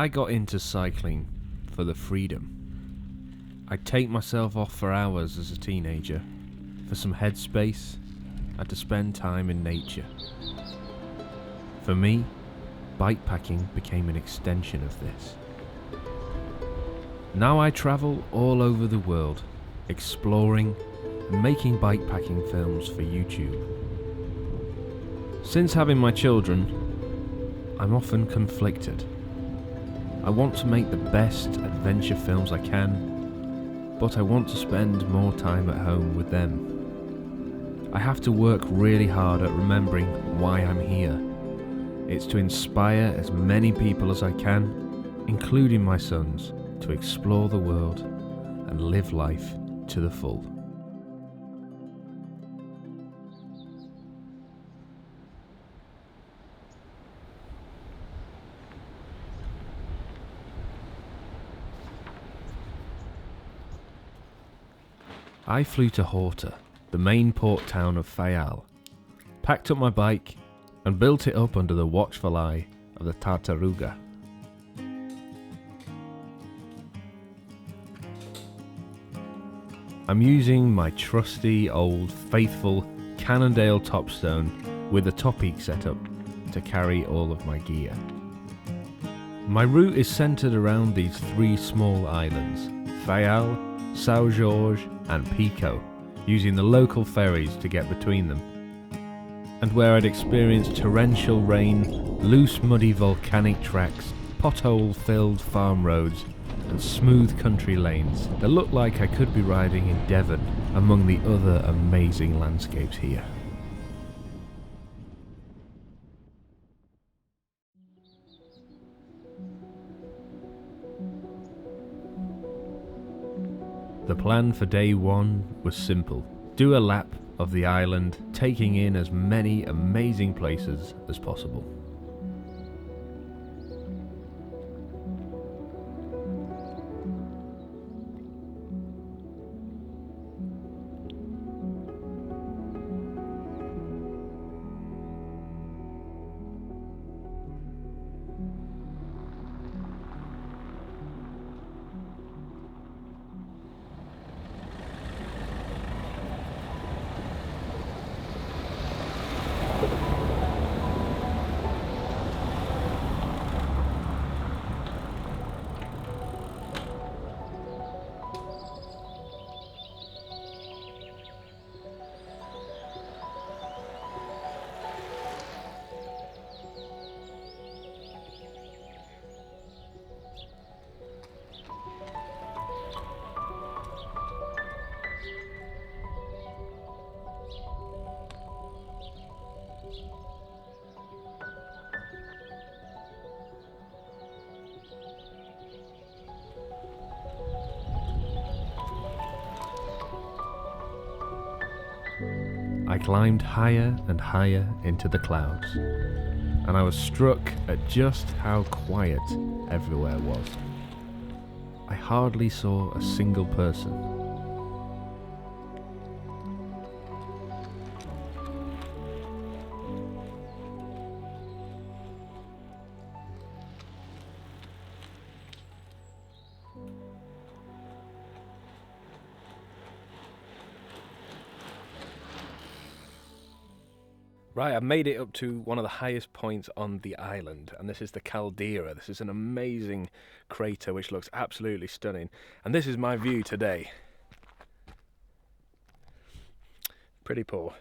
I got into cycling for the freedom. I'd take myself off for hours as a teenager. For some headspace, and to spend time in nature. For me, bikepacking became an extension of this. Now I travel all over the world, exploring and making bikepacking films for YouTube. Since having my children, I'm often conflicted. I want to make the best adventure films I can, but I want to spend more time at home with them. I have to work really hard at remembering why I'm here. It's to inspire as many people as I can, including my sons, to explore the world and live life to the full. I flew to Norte, the main port town of Faial, packed up my bike and built it up under the watchful eye of the Tartaruga. I'm using my trusty old faithful Cannondale topstone with a Topeak setup to carry all of my gear. My route is centred around these three small islands, Faial, Sao Jorge and Pico, using the local ferries to get between them, and where I'd experienced torrential rain, loose muddy volcanic tracks, pothole-filled farm roads and smooth country lanes that looked like I could be riding in Devon among the other amazing landscapes here. The plan for day one was simple. Do a lap of the island, taking in as many amazing places as possible. I climbed higher and higher into the clouds, and I was struck at just how quiet everywhere was. I hardly saw a single person. Right, I've made it up to one of the highest points on the island, and this is the caldera. This is an amazing crater which looks absolutely stunning, and this is my view today. Pretty poor.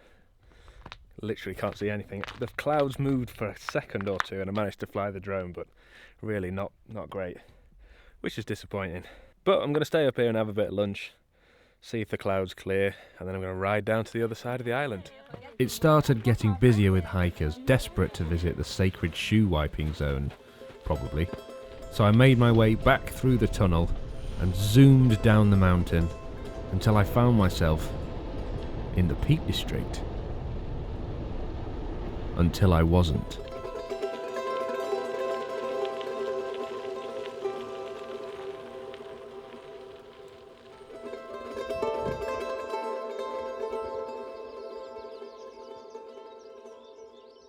Literally can't see anything. The clouds moved for a second or two and I managed to fly the drone, but really not great, which is disappointing. But I'm going to stay up here and have a bit of lunch, see if the clouds clear, and then I'm going to ride down to the other side of the island. It started getting busier with hikers desperate to visit the sacred shoe wiping zone, probably. So I made my way back through the tunnel and zoomed down the mountain until I found myself in the Peak District. Until I wasn't.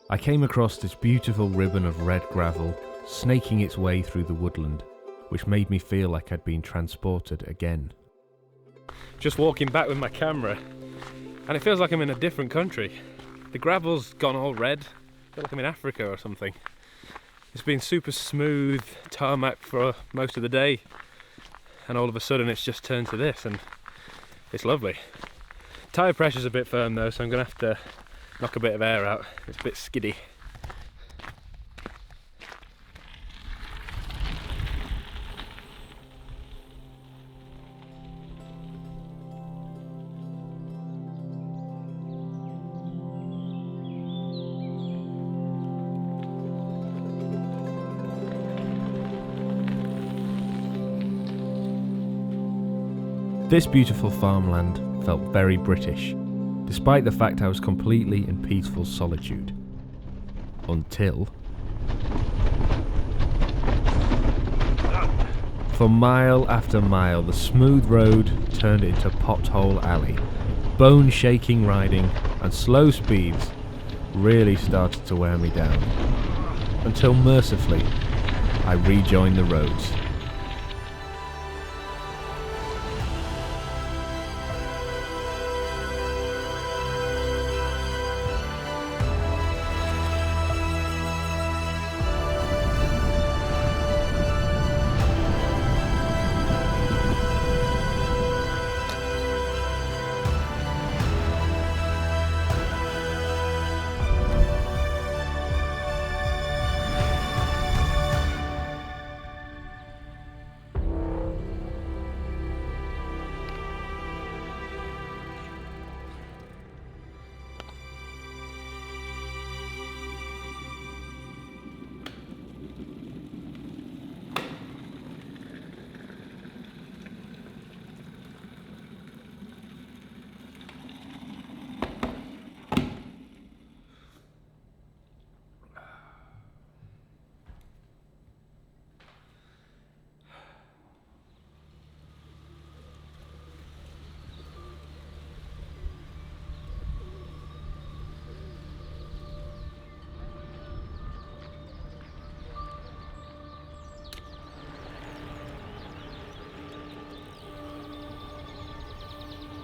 I came across this beautiful ribbon of red gravel snaking its way through the woodland, which made me feel like I'd been transported again. Just walking back with my camera, and it feels like I'm in a different country. The gravel's gone all red. I feel like I'm in Africa or something. It's been super smooth tarmac for most of the day, and all of a sudden it's just turned to this, and it's lovely. Tyre pressure's a bit firm though, so I'm going to have to knock a bit of air out. It's a bit skiddy. This beautiful farmland felt very British, despite the fact I was completely in peaceful solitude. Until... For mile after mile, the smooth road turned into pothole alley. Bone-shaking riding and slow speeds really started to wear me down. Until mercifully, I rejoined the roads.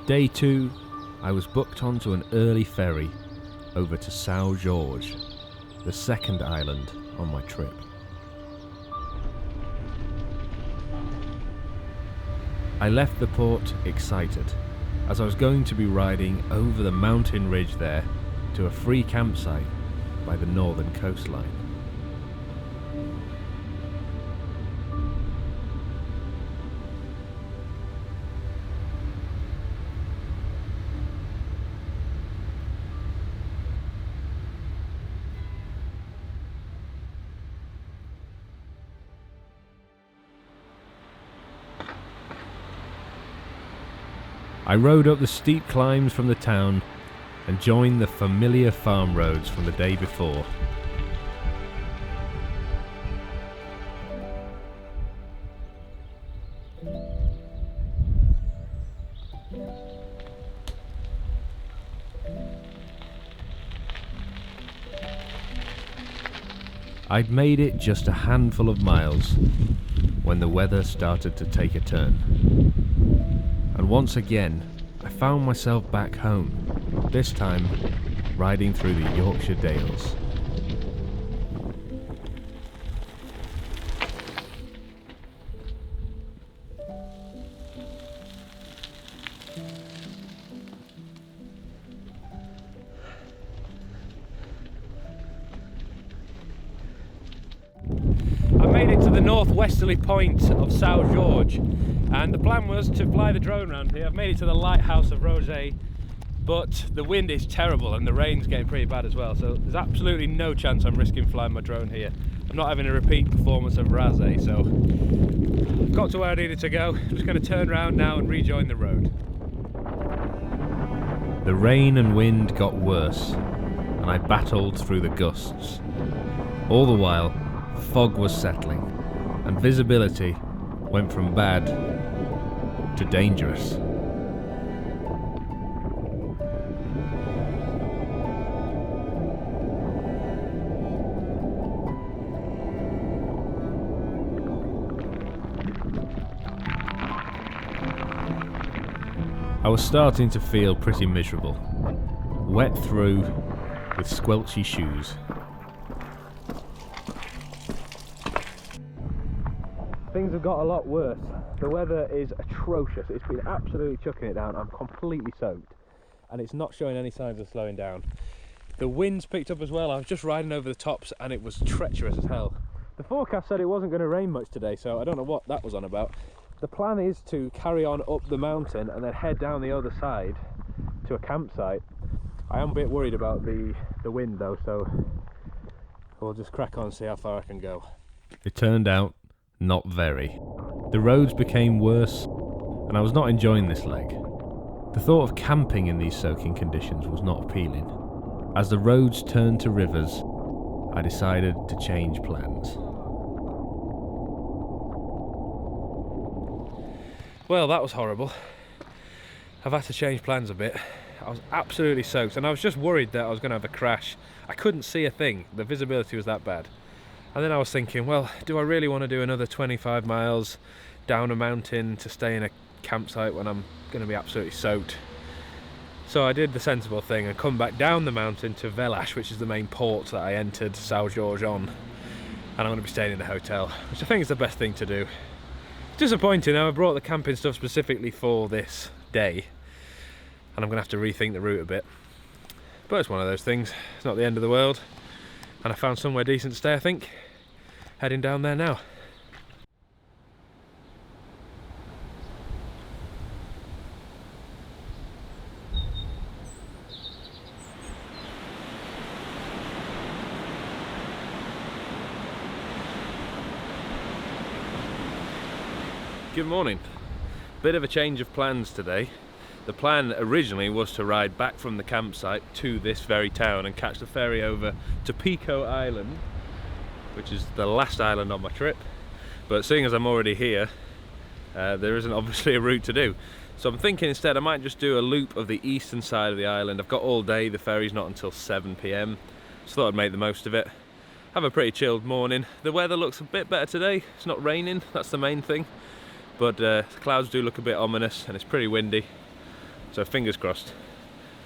Day 2, I was booked onto an early ferry over to Sao Jorge, the second island on my trip. I left the port excited, as I was going to be riding over the mountain ridge there to a free campsite by the northern coastline. I rode up the steep climbs from the town and joined the familiar farm roads from the day before. I'd made it just a handful of miles when the weather started to take a turn. And once again, I found myself back home, this time riding through the Yorkshire Dales. I made it to the northwesterly point of Sao Jorge, and the plan was to fly the drone around here. I've made it to the lighthouse of Rosé, but the wind is terrible and the rain's getting pretty bad as well, so there's absolutely no chance I'm risking flying my drone here. I'm not having a repeat performance of Rosé, so I've got to where I needed to go. I'm just going to turn around now and rejoin the road. The rain and wind got worse, and I battled through the gusts. All the while, fog was settling, and visibility went from bad to dangerous. I was starting to feel pretty miserable, wet through with squelchy shoes. Things have got a lot worse. The weather is atrocious. It's been absolutely chucking it down. I'm completely soaked and it's not showing any signs of slowing down. The wind's picked up as well. I was just riding over the tops and it was treacherous as hell. The forecast said it wasn't going to rain much today, so I don't know what that was on about. The plan is to carry on up the mountain and then head down the other side to a campsite. I am a bit worried about the wind though, so we'll just crack on and see how far I can go. It turned out not very. The roads became worse and I was not enjoying this leg. The thought of camping in these soaking conditions was not appealing. As the roads turned to rivers, I decided to change plans. Well, that was horrible. I've had to change plans a bit. I was absolutely soaked and I was just worried that I was going to have a crash. I couldn't see a thing. The visibility was that bad. And then I was thinking, well, do I really want to do another 25 miles down a mountain to stay in a campsite when I'm going to be absolutely soaked? So I did the sensible thing and come back down the mountain to Velas, which is the main port that I entered Sao Jorge on. And I'm going to be staying in a hotel, which I think is the best thing to do. Disappointing though, I brought the camping stuff specifically for this day. And I'm going to have to rethink the route a bit. But it's one of those things. It's not the end of the world. And I found somewhere decent to stay, I think. Heading down there now. Good morning. Bit of a change of plans today. The plan originally was to ride back from the campsite to this very town and catch the ferry over to Pico Island, which is the last island on my trip. But seeing as I'm already here, there isn't obviously a route to do. So I'm thinking instead I might just do a loop of the eastern side of the island. I've got all day, the ferry's not until 7 PM. So thought I'd make the most of it. Have a pretty chilled morning. The weather looks a bit better today. It's not raining, that's the main thing. But the clouds do look a bit ominous and it's pretty windy. So fingers crossed.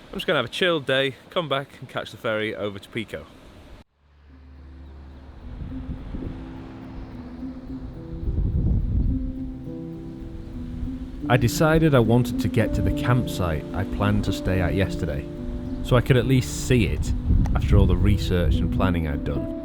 I'm just going to have a chilled day, come back and catch the ferry over to Pico. I decided I wanted to get to the campsite I planned to stay at yesterday, so I could at least see it after all the research and planning I'd done.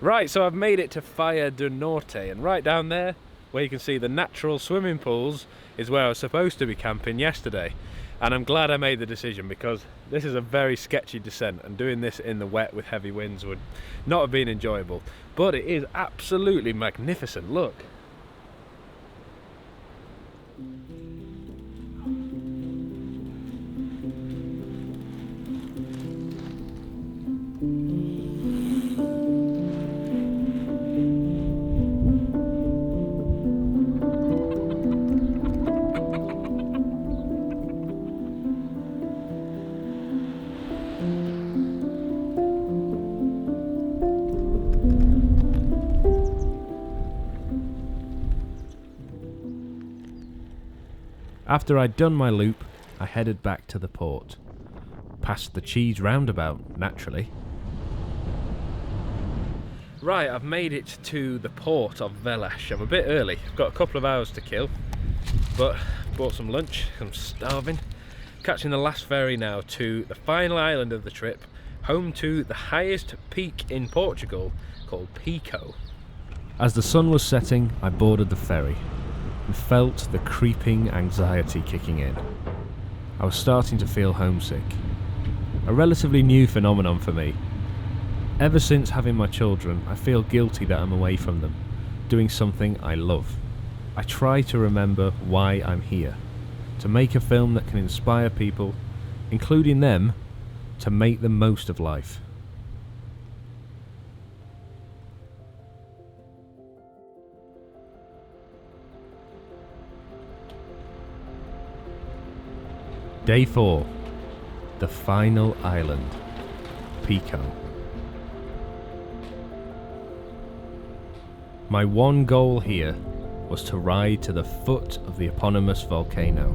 Right, so I've made it to Faia do Norte, and right down there, where you can see the natural swimming pools, is where I was supposed to be camping yesterday. And I'm glad I made the decision because this is a very sketchy descent and doing this in the wet with heavy winds would not have been enjoyable. But it is absolutely magnificent, look. After I'd done my loop, I headed back to the port. Past the cheese roundabout, naturally. Right, I've made it to the port of Velas. I'm a bit early, I've got a couple of hours to kill, but bought some lunch, I'm starving. catching the last ferry now to the final island of the trip, home to the highest peak in Portugal, called Pico. As the sun was setting, I boarded the ferry and felt the creeping anxiety kicking in. I was starting to feel homesick, a relatively new phenomenon for me. Ever since having my children, I feel guilty that I'm away from them, doing something I love. I try to remember why I'm here, to make a film that can inspire people, including them, to make the most of life. Day 4, the final island, Pico. My one goal here was to ride to the foot of the eponymous volcano.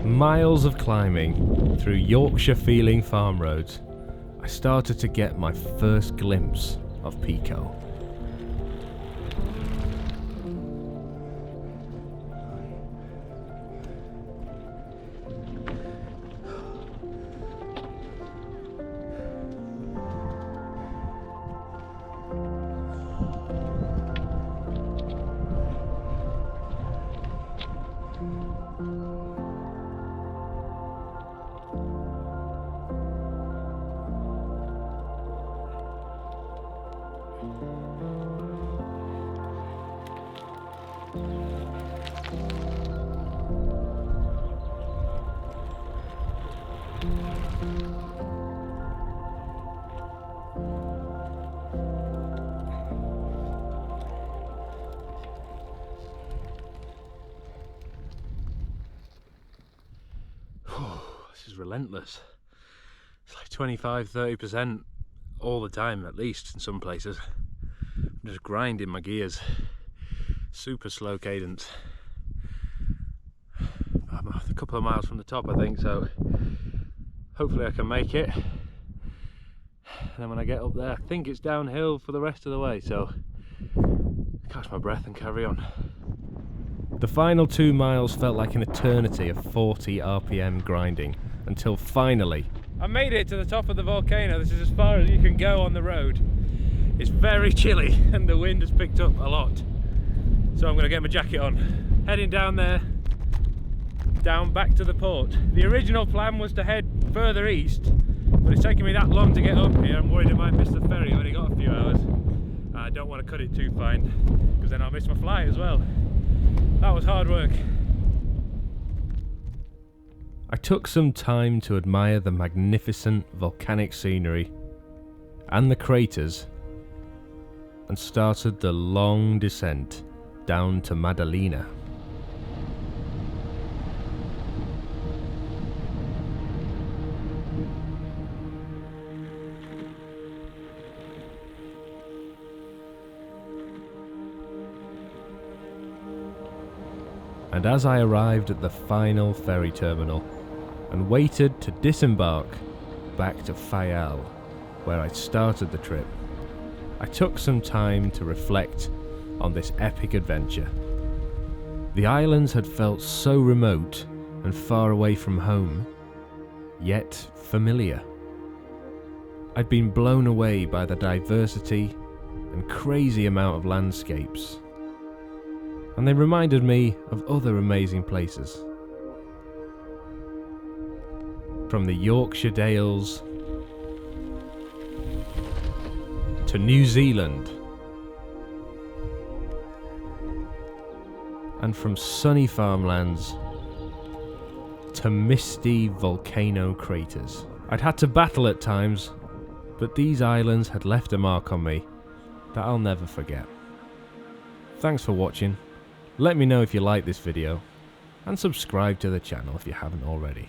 Miles of climbing through Yorkshire-feeling farm roads, I started to get my first glimpse of Pico. This is relentless. It's like 25-30% all the time, at least in some places. I'm just grinding my gears. Super slow cadence. I'm a couple of miles from the top, I think, so hopefully I can make it. And then when I get up there, I think it's downhill for the rest of the way, so catch my breath and carry on. The final 2 miles felt like an eternity of 40 RPM grinding, until finally I made it to the top of the volcano. This is as far as you can go on the road. It's very chilly and the wind has picked up a lot, so I'm going to get my jacket on. Heading down there, down back to the port. The original plan was to head further east, but it's taken me that long to get up here. I'm worried I might miss the ferry. I've only got a few hours. I don't want to cut it too fine because then I'll miss my flight as well. That was hard work. I took some time to admire the magnificent volcanic scenery and the craters and started the long descent down to Madalena. And as I arrived at the final ferry terminal and waited to disembark back to Faial, where I'd started the trip, I took some time to reflect on this epic adventure. The islands had felt so remote and far away from home, yet familiar. I'd been blown away by the diversity and crazy amount of landscapes, and they reminded me of other amazing places. From the Yorkshire Dales to New Zealand, and from sunny farmlands to misty volcano craters. I'd had to battle at times, but these islands had left a mark on me that I'll never forget. Thanks for watching. Let me know if you like this video, and subscribe to the channel if you haven't already.